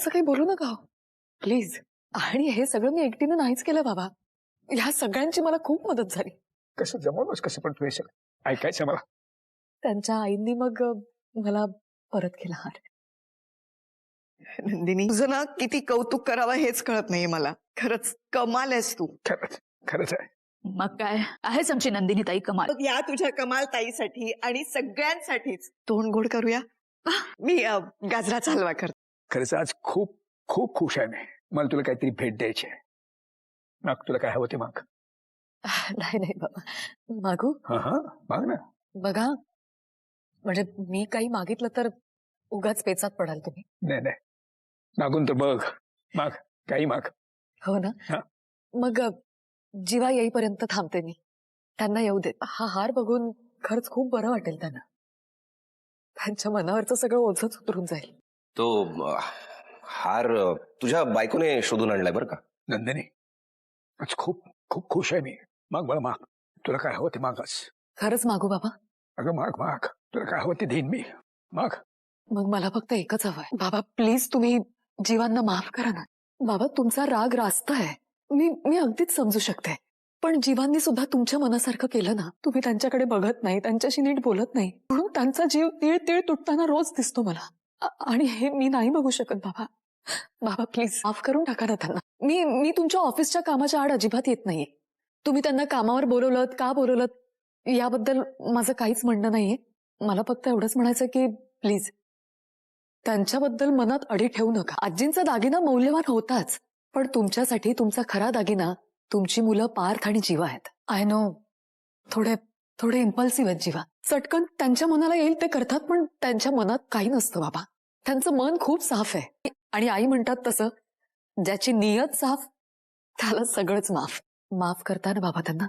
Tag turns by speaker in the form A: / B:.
A: असं काही बोलू नका प्लीज. आणि हे सगळं मी एकटीने नाहीच केलं बाबा. ह्या सगळ्यांची मला खूप मदत झाली.
B: कसं जमवलंस कसं पण तू हे सगळं ऐकायचं मला.
A: त्यांच्या आईंनी मग मला परत केला हार.
C: नंदिनी, तुझं ना किती कौतुक करावं हेच कळत नाहीये मला. खरंच कमाल आहेस तू.
B: खरंच खरंच आहे.
D: मग काय आहेच आमची नंदिनी ताई कमाल.
C: मग या तुझ्या कमाल ताईसाठी आणि सगळ्यांसाठीच तोंड गोड करूया. मी गाजराचा हलवा करते.
B: खरंच आज खूप खूप खुश आहे मी. मला तुला काहीतरी भेट द्यायची आहे. माग तुला काय हवं ते माग.
A: नाही नाही बाबा मागू.
B: हा हा माग ना.
A: बघा म्हणजे मी काही मागितलं तर उगाच पेचात पडाल तुम्ही.
B: नाही नाही मागून तर बघ. माग काही माग.
A: हो ना.
B: हा.
A: मग जीवा येईपर्यंत थांबते मी. त्यांना येऊ देत. हा हार बघून खरंच खूप बरं वाटेल त्यांना. त्यांच्या मनावरचं सगळं ओझंच उतरून जाईल.
E: तो हार तुझ्या बायकोने शोधून आणलाय बरं का.
B: नंदिनी आज खूप खूप खुश आहे मी. माग मला माग. तुला काय हवं ते मागच.
A: खरंच मागू बाबा.
B: अगं माग माग. तुला काय हवं ते देईन मी. माग.
A: मग मला फक्त एकच हवंय बाबा. प्लीज तुम्ही जीवांना माफ करा ना. बाबा तुमचा राग रास्त आहे. मी अगदीच समजू शकते. पण जीवांनी सुद्धा तुमच्या मनासारखं केलं ना. तुम्ही त्यांच्याकडे बघत नाही, त्यांच्याशी नीट बोलत नाही, म्हणून त्यांचा जीव तीळ तीळ तुटताना रोज दिसतो मला. आणि हे मी नाही बघू शकत बाबा. बाबा प्लीज माफ करून टाका ना त्यांना. मी तुमच्या ऑफिसच्या कामाच्या आड अजिबात येत नाहीये. तुम्ही त्यांना कामावर बोलवलं का बोलवलं याबद्दल माझं काहीच म्हणणं नाहीये. मला फक्त एवढंच म्हणायचं की प्लीज त्यांच्याबद्दल मनात अडी ठेवू नका. आजींचा दागिना मौल्यवान होताच, पण तुमच्यासाठी तुमचा खरा दागिना तुमची मुलं पार्थ आणि जीवा आहेत. आय नो थोडे इम्पल्सिव्ह आहेत जीवा. चटकन त्यांच्या मनाला येईल ते करतात, पण त्यांच्या मनात काही नसतं बाबा. त्यांचं मन खूप साफ आहे. आणि आई म्हणतात तसं ज्याची नियत साफ त्याला सगळंच माफ. माफ करता ना बाबा त्यांना.